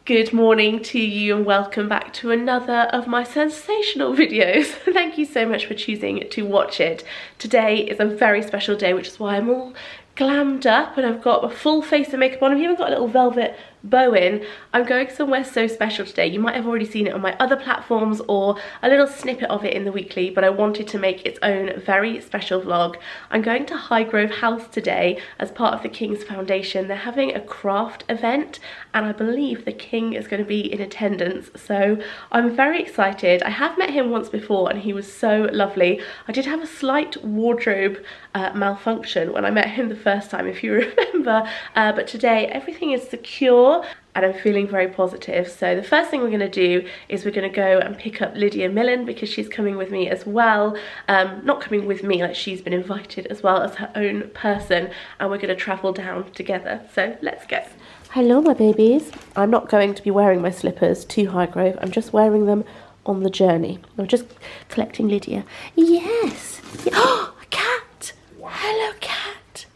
Good morning to you and welcome back to another of my sensational videos. Thank you so much for choosing to watch it. Today is a very special day, which is why I'm all glammed up and I've got a full face of makeup on. I've even got a little velvet bow in. I'm going somewhere so special today. You might have already seen it on my other platforms or a little snippet of it in the weekly, but I wanted to make its own very special vlog. I'm going to Highgrove House today as part of the King's Foundation. They're having a craft event and I believe the King is going to be in attendance, so I'm very excited. I have met him once before and he was so lovely. I did have a slight wardrobe malfunction when I met him the first time, if you remember, but today everything is secure and I'm feeling very positive. So the first thing we're going to do is we're going to go and pick up Lydia Millan because she's coming with me as well. Not coming with me, like she's been invited as well as her own person, and we're going to travel down together. So let's go. Hello my babies. I'm not going to be wearing my slippers to Highgrove. I'm just wearing them on the journey. I'm just collecting Lydia. Yes. Oh, a cat. Hello cat.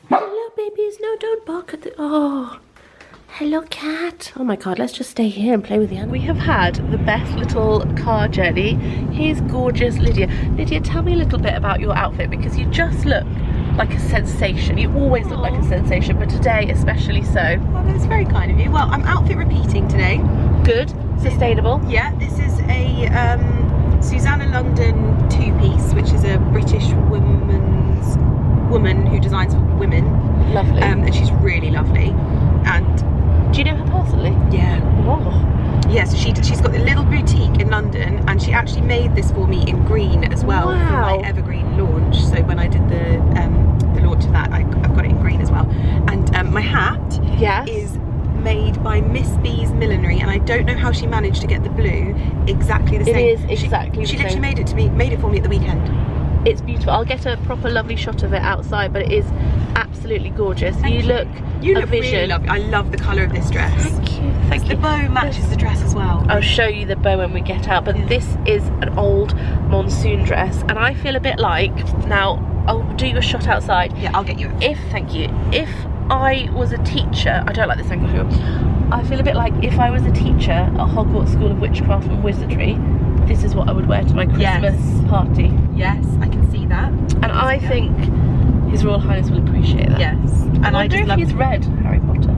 Hello babies, no don't bark at the, oh, hello cat. Oh my god, let's just stay here and play with the animals. We have had the best little car journey. Here's gorgeous Lydia. Lydia, tell me a little bit about your outfit because you just look like a sensation. You always look like a sensation, but today especially so. Well, that's very kind of you. Well, I'm outfit repeating today. Good, sustainable. Yeah, this is a Susanna London two-piece, which is a British woman who designs for women. Lovely. And she's really lovely. And do you know her personally? Yeah. Oh. Yeah, so she's got a little boutique in London and she actually made this for me in green as well. Wow. For my Evergreen launch. So when I did the launch of that, I've got it in green as well. And my hat is made by Miss B's Millinery, and I don't know how she managed to get the blue exactly the same. It is exactly the same. She literally made it for me at the weekend. It's beautiful. I'll get a proper lovely shot of it outside, but it is absolutely gorgeous. You look really lovely. I love the colour of this dress. Thank you. Thank you. The bow matches the dress as well. I'll show you the bow when we get out, but this is an old monsoon dress, and I feel a bit like, now I'll do you a shot outside. Yeah, I'll get you. Thank you. If I was a teacher, I don't like this angle here. I feel a bit like if I was a teacher at Hogwarts School of Witchcraft and Wizardry, this is what I would wear to my Christmas party. Yes, I can see that. And I think His Royal Highness will appreciate that. Yes. And I wonder if he's read Harry Potter.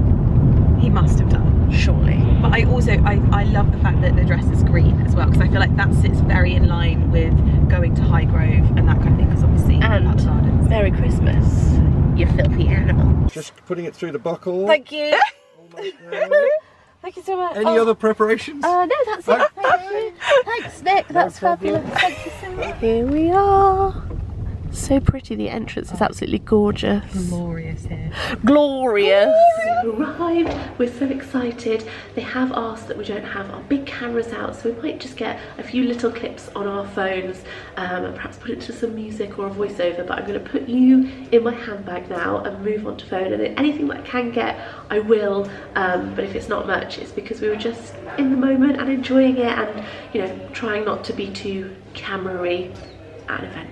He must have done. Surely. But I also, I love the fact that the dress is green as well, because I feel like that sits very in line with going to Highgrove and that kind of thing, because obviously and Merry Christmas, you filthy animal. Just putting it through the buckle. Thank you. Almost there. Thank you so much. Any other preparations? No, that's it. Thank you. Thanks, Nick. That's fabulous. Thank you so much. Here we are. So pretty. The entrance is absolutely gorgeous. Glorious here. Glorious. We've arrived. We're so excited. They have asked that we don't have our big cameras out, so we might just get a few little clips on our phones and perhaps put it to some music or a voiceover. But I'm going to put you in my handbag now and move on to phone, and then anything that I can get I will, but if it's not much it's because we were just in the moment and enjoying it and, you know, trying not to be too camera-y at an event.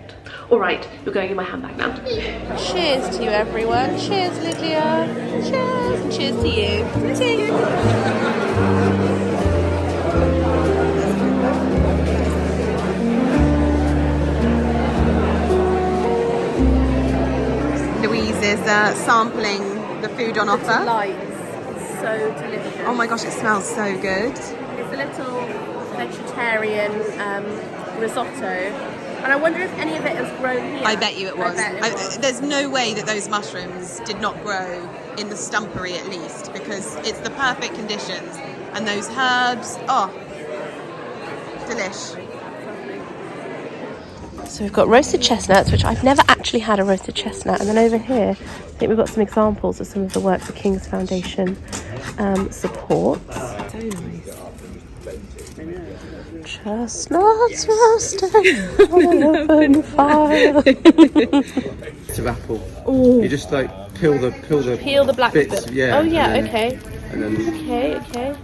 Alright, you're going in my handbag now. Cheers to you everyone. Cheers Lydia. Cheers. Cheers to you. Cheers. Louise is sampling the food on offer. It's so delicious. Oh my gosh, it smells so good. It's a little vegetarian risotto. And I wonder if any of it has grown here. I bet you it was. Was. There's no way that those mushrooms did not grow in the stumpery at least, because it's the perfect conditions. And those herbs, oh, delish. So we've got roasted chestnuts, which I've never actually had a roasted chestnut. And then over here, I think we've got some examples of some of the work the King's Foundation supports. So nice. Chestnuts roasted on an open fire. Of apple. Ooh. You just like peel the black bits. bit. Yeah. Oh yeah. And then, Okay. And then Okay.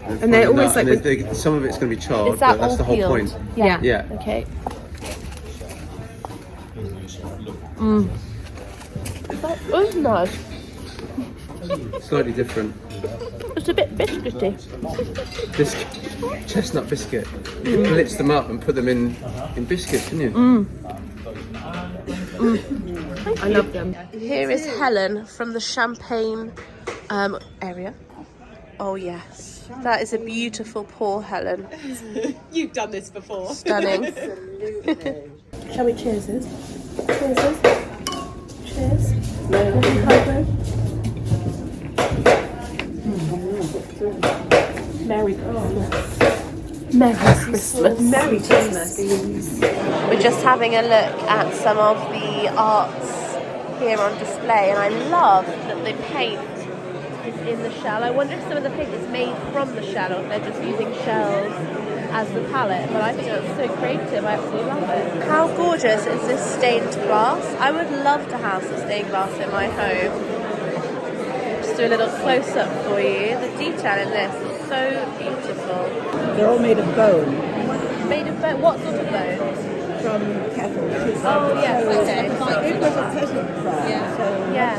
And they're always like some of it's going to be charred, Is that but that's all the whole peeled? point. Yeah. Yeah. Okay. That was nice. Slightly different. It's a bit biscuity. Chestnut biscuit. You blitz them up and put them in biscuits, can you? I love them. Here is Helen from the Champagne area. Oh yes, that is a beautiful pour, Helen. You've done this before. Stunning. Shall we cheers this? Cheers this? Cheers. Merry Christmas. Merry Christmas. Merry Christmas. We're just having a look at some of the arts here on display, and I love that the paint is in the shell. I wonder if some of the paint is made from the shell or if they're just using shells as the palette, but I think that's so creative. I absolutely love it. How gorgeous is this stained glass? I would love to have some stained glass in my home. Just do a little close-up for you. The detail in this is so beautiful. They're all made of bone. Made of bone? What sort of bone? From cattle. Oh, yes, okay. It was a peasant farm, so Yeah.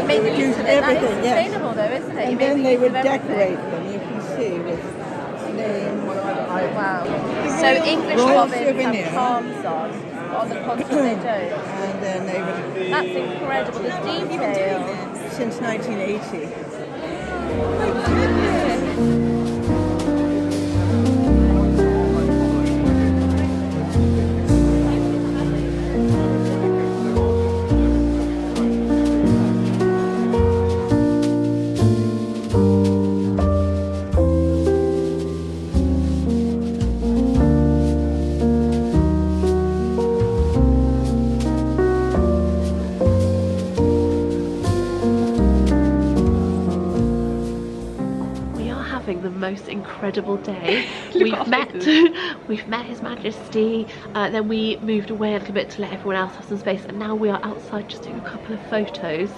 they would use everything, That is sustainable though, isn't it? And then they would decorate them, you can see, with names. Wow. So English Royal women souvenir. have palms on the continent they don't. And then they would, That's incredible, the detail. since 1980. The most incredible day. We've met His Majesty, then we moved away a little bit to let everyone else have some space, and now we are outside just doing a couple of photos.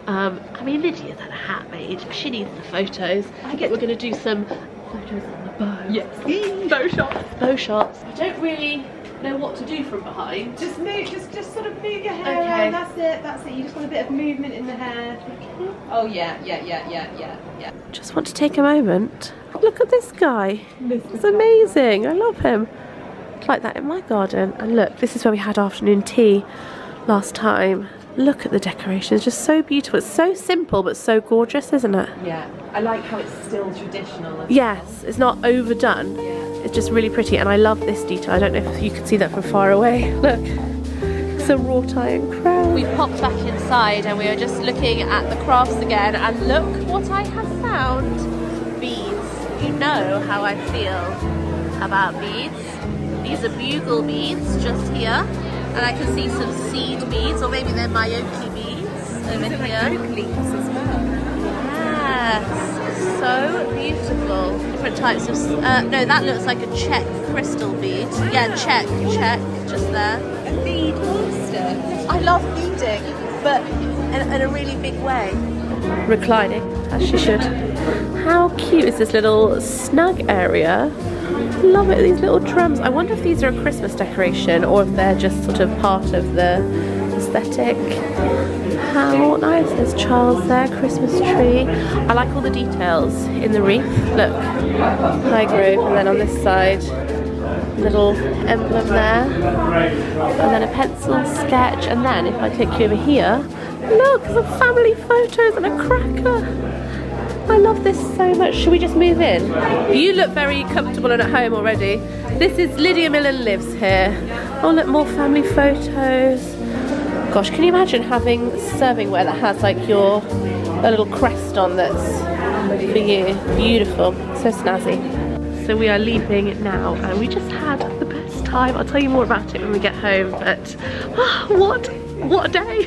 I mean, Lydia's had a hat made, she needs the photos. We're going to do some photos on the bow. Yes. Bow shots. Bow shots. I don't really know what to do from behind. Just move, just sort of move your hair Okay. around. That's it. You just want a bit of movement in the hair. Oh yeah. Just want to take a moment. Look at this guy. It's amazing. I love him. I'd like that in my garden. And look, this is where we had afternoon tea last time. Look at the decoration. It's just so beautiful. It's so simple but so gorgeous, isn't it? Yeah. I like how it's still traditional. Yes, it's not overdone. Yeah. It's just really pretty, and I love this detail. I don't know if you can see that from far away. Look, it's a wrought iron crown. We've popped back inside and we are just looking at the crafts again, and look what I have found. Beads. You know how I feel about beads. These are bugle beads just here, and I can see some seed beads, or maybe they're Mayoki beads over here. Oak leaves as well. Yes, so beautiful. Different types of, no, that looks like a check crystal bead. Yeah, check, just there. A bead monster. I love beading, but in a really big way. Reclining, as she should. How cute is this little snug area? Love it, these little drums. I wonder if these are a Christmas decoration or if they're just sort of part of the aesthetic. How nice, there's Charles there, Christmas tree. I like all the details in the wreath. Look, Highgrove, and then on this side, little emblem there, and then a pencil sketch, and then if I click over here, look, some family photos and a cracker. I love this so much. Should we just move in? You look very comfortable and at home already. This is Lydia Millan lives here. Oh look, more family photos. Gosh, can you imagine having servingware that has like a little crest on that's for you? Beautiful, so snazzy. So we are leaving now, and we just had the best time. I'll tell you more about it when we get home, but what a day.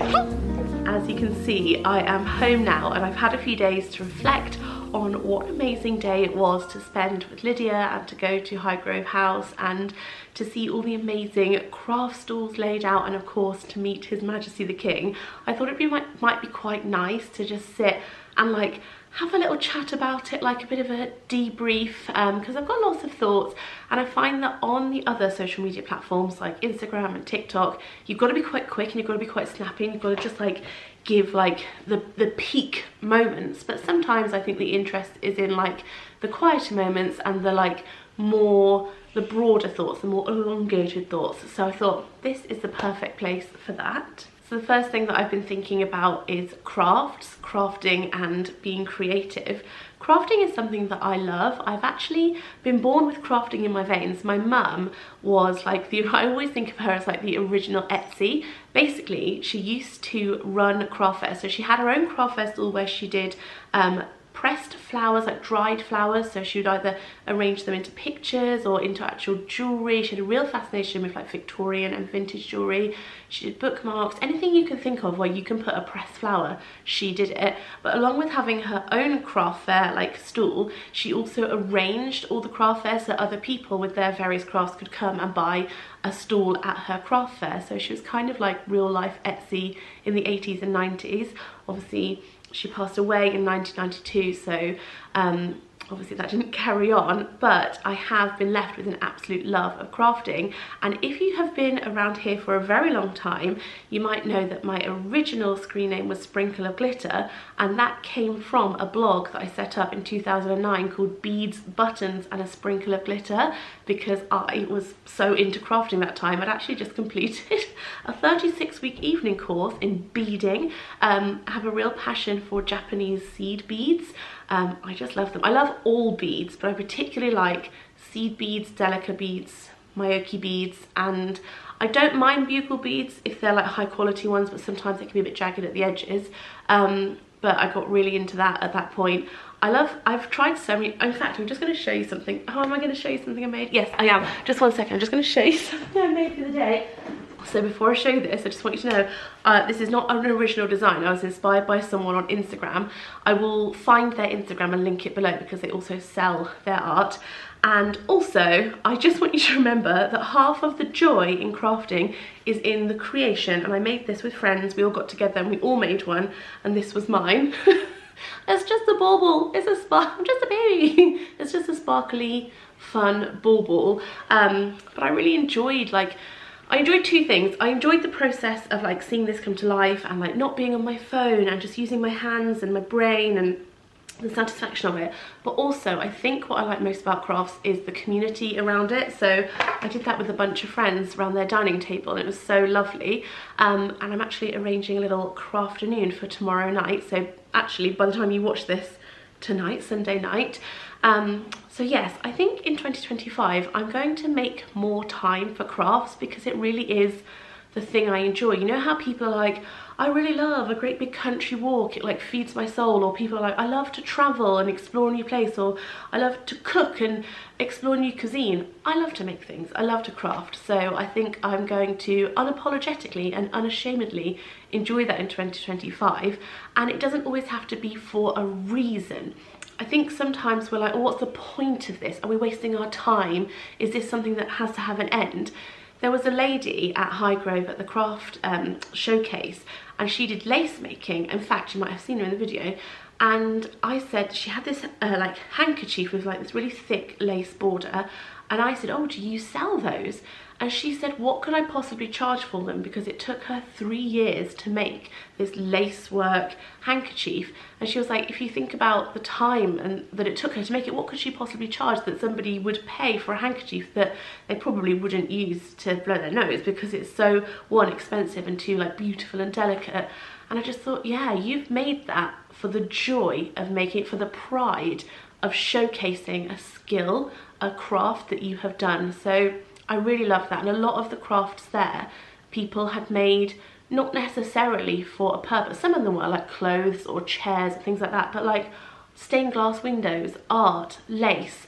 As you can see, I am home now, and I've had a few days to reflect on what an amazing day it was to spend with Lydia and to go to Highgrove House and to see all the amazing craft stalls laid out, and of course to meet His Majesty the King. I thought it might be quite nice to just sit and like have a little chat about it, like a bit of a debrief, because I've got lots of thoughts, and I find that on the other social media platforms like Instagram and TikTok, you've got to be quite quick and you've got to be quite snappy, and you've got to just like give like the peak moments. But sometimes I think the interest is in like the quieter moments and the like more the broader thoughts, the more elongated thoughts. So I thought this is the perfect place for that. So the first thing that I've been thinking about is crafts, crafting and being creative. Crafting is something that I love. I've actually been born with crafting in my veins. My mum was like I always think of her as like the original Etsy. Basically, she used to run craft fairs. So she had her own craft festival where she did pressed flowers, like dried flowers. So she would either arrange them into pictures or into actual jewellery. She had a real fascination with like Victorian and vintage jewellery. She did bookmarks, anything you can think of where you can put a pressed flower, she did it. But along with having her own craft fair like stall, she also arranged all the craft fairs so other people with their various crafts could come and buy a stall at her craft fair. So she was kind of like real life Etsy in the 80s and 90s. Obviously she passed away in 1992, so obviously that didn't carry on, but I have been left with an absolute love of crafting. And if you have been around here for a very long time, you might know that my original screen name was Sprinkle of Glitter, and that came from a blog that I set up in 2009 called Beads, Buttons and a Sprinkle of Glitter, because I was so into crafting that time. I'd actually just completed a 36-week evening course in beading. I have a real passion for Japanese seed beads. I just love them. I love all beads, but I particularly like seed beads, delica beads, Mayoki beads, and I don't mind bugle beads if they're like high quality ones, but sometimes they can be a bit jagged at the edges. But I got really into that at that point. I've tried so many, in fact, I'm just going to show you something. Oh, am I going to show you something I made? Yes, I am. Just one second, I'm just going to show you something I made for the day. So before I show you this, I just want you to know this is not an original design. I was inspired by someone on Instagram. I will find their Instagram and link it below because they also sell their art. And also, I just want you to remember that half of the joy in crafting is in the creation. And I made this with friends. We all got together and we all made one. And this was mine. It's just a bauble. It's a spark. I'm just a baby. It's just a sparkly, fun bauble. But I really enjoyed I enjoyed two things. I enjoyed the process of like seeing this come to life and like not being on my phone and just using my hands and my brain and the satisfaction of it. But also I think what I like most about crafts is the community around it. So I did that with a bunch of friends around their dining table and it was so lovely. And I'm actually arranging a little crafternoon for tomorrow night. So actually by the time you watch this tonight, Sunday night, so yes, I think in 2025 I'm going to make more time for crafts because it really is the thing I enjoy. You know how people are like, I really love a great big country walk, it like feeds my soul, or people are like, I love to travel and explore a new place, or I love to cook and explore new cuisine. I love to make things, I love to craft. So I think I'm going to unapologetically and unashamedly enjoy that in 2025, and it doesn't always have to be for a reason. I think sometimes we're like, oh, what's the point of this? Are we wasting our time? Is this something that has to have an end? There was a lady at Highgrove at the craft showcase, and she did lace making. In fact, you might have seen her in the video. And I said, she had this like handkerchief with like this really thick lace border. And I said, oh, do you sell those? And she said, what could I possibly charge for them? Because it took her 3 years to make this lacework handkerchief. And she was like, if you think about the time and that it took her to make it, what could she possibly charge that somebody would pay for a handkerchief that they probably wouldn't use to blow their nose because it's so, one, expensive, and two, like beautiful and delicate. And I just thought, yeah, you've made that for the joy of making it, for the pride of showcasing a skill, a craft that you have done. So I really love that. And a lot of the crafts there, people had made not necessarily for a purpose. Some of them were like clothes or chairs and things like that, but like stained glass windows, art, lace.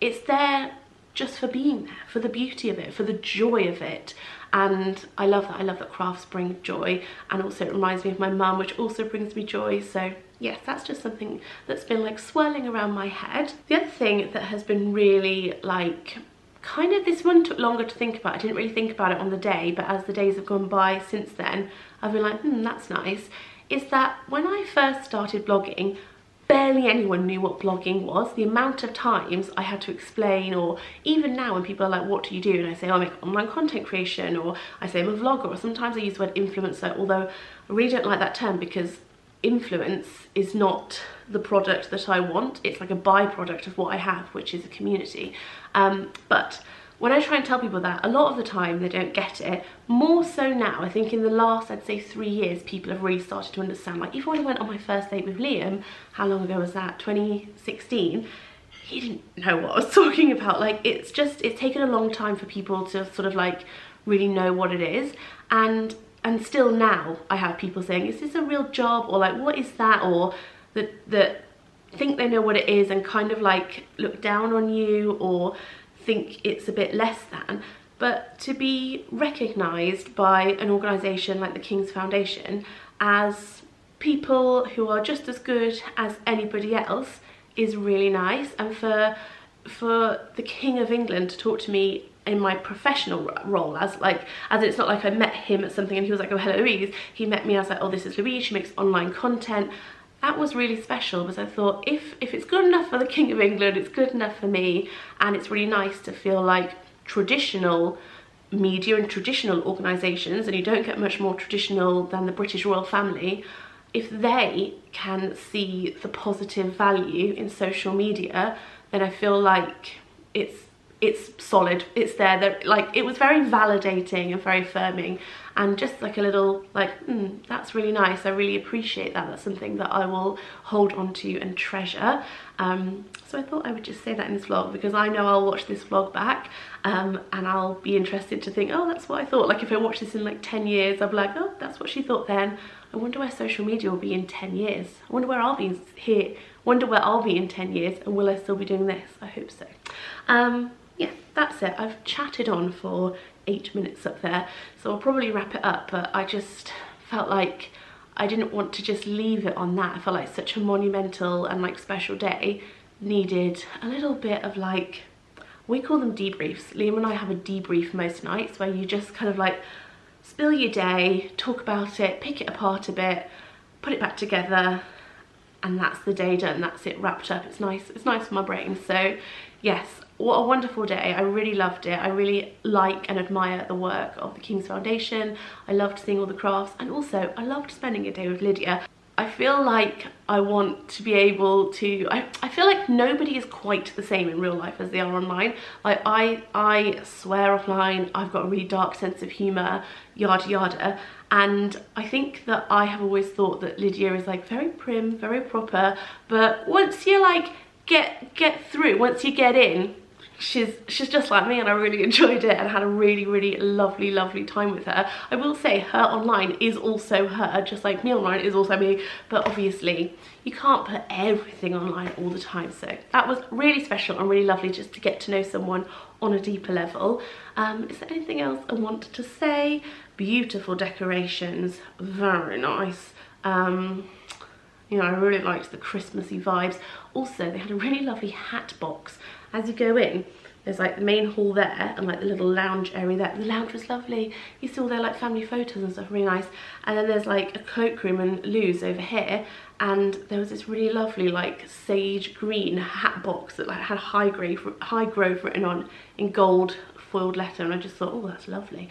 It's there just for being there, for the beauty of it, for the joy of it. And I love that. I love that crafts bring joy, and also it reminds me of my mum, which also brings me joy. So yes, that's just something that's been like swirling around my head. The other thing that has been really like kind of, this one took longer to think about. I didn't really think about it on the day, but as the days have gone by since then, I've been like, that's nice, is that when I first started blogging, barely anyone knew what blogging was. The amount of times I had to explain, or even now when people are like, what do you do? And I say, oh, I make online content creation, or I say I'm a vlogger, or sometimes I use the word influencer, although I really don't like that term because influence is not the product that I want. It's like a byproduct of what I have, which is a community. But when I try and tell people that, a lot of the time they don't get it. More so now, I think in the last, I'd say 3 years, people have really started to understand. Like, even when I went on my first date with Liam, how long ago was that? 2016. He didn't know what I was talking about. Like, it's taken a long time for people to sort of like really know what it is. And still now I have people saying, is this a real job? Or like, what is that? Or that think they know what it is and kind of like look down on you, or think it's a bit less than. But to be recognised by an organisation like the King's Foundation as people who are just as good as anybody else is really nice. And for the King of England to talk to me in my professional role, as it's not like I met him at something and he was like, oh, hello Louise. He met me, I was like, oh, this is Louise, she makes online content. That was really special, because I thought, if it's good enough for the King of England, it's good enough for me. And it's really nice to feel like traditional media and traditional organisations, and you don't get much more traditional than the British royal family, if they can see the positive value in social media, then I feel like it's solid, it's there. Like, it was very validating and very affirming, and just like a little like, that's really nice, I really appreciate that. That's something that I will hold on to and treasure. So I thought I would just say that in this vlog, because I know I'll watch this vlog back and I'll be interested to think, oh, that's what I thought. Like, if I watch this in like 10 years, I'll be like, oh, that's what she thought then. I wonder where social media will be in 10 years. I wonder where I'll be here. Wonder where I'll be in 10 years, and will I still be doing this? I hope so. Yeah, that's it. I've chatted on for 8 minutes up there, so I'll probably wrap it up, but I just felt like I didn't want to just leave it on that. I felt like such a monumental and like special day needed a little bit of like, we call them debriefs. Liam and I have a debrief most nights where you just kind of like spill your day, talk about it, pick it apart a bit, put it back together, and that's the day done. That's it, wrapped up. It's nice for my brain. So yes, what a wonderful day. I really loved it. I really like and admire the work of the King's Foundation. I loved seeing all the crafts, and also I loved spending a day with Lydia. I feel like I want to be able to, I feel like nobody is quite the same in real life as they are online. Like, I swear offline, I've got a really dark sense of humour, yada yada. And I think that I have always thought that Lydia is like very prim, very proper, but once you like get through, once you get in, she's just like me, and I really enjoyed it and had a really lovely time with her. I will say her online is also her, just like me online is also me, but obviously you can't put everything online all the time. So that was really special and really lovely just to get to know someone on a deeper level. Is there anything else I wanted to say? Beautiful decorations, very nice. You know, I really liked the Christmassy vibes. Also, they had a really lovely hat box. As you go in, there's like the main hall there and like the little lounge area there. The lounge was lovely. You see all their like family photos and stuff, really nice. And then there's like a cloakroom and loos over here. And there was this really lovely like sage green hat box that like had Highgrove written on in gold foiled letter. And I just thought, oh, that's lovely.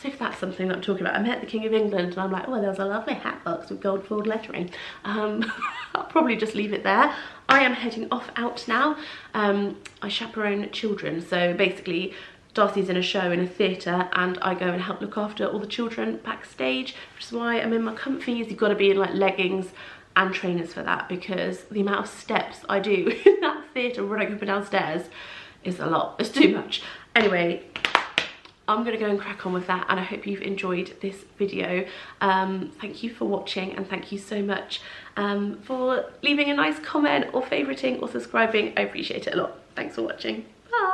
So if that's something that I'm talking about, I met the King of England and I'm like, oh, there was a lovely hat box with gold foiled lettering. I'll probably just leave it there. I am heading off out now. I chaperone children, so basically Darcy's in a show in a theatre and I go and help look after all the children backstage, which is why I'm in my comfies. You've got to be in like leggings and trainers for that, because the amount of steps I do in that theatre running up and downstairs is a lot. It's too much. Anyway, I'm gonna go and crack on with that, and I hope you've enjoyed this video. Thank you for watching, and thank you so much for leaving a nice comment or favoriting or subscribing. I appreciate it a lot. Thanks for watching. Bye.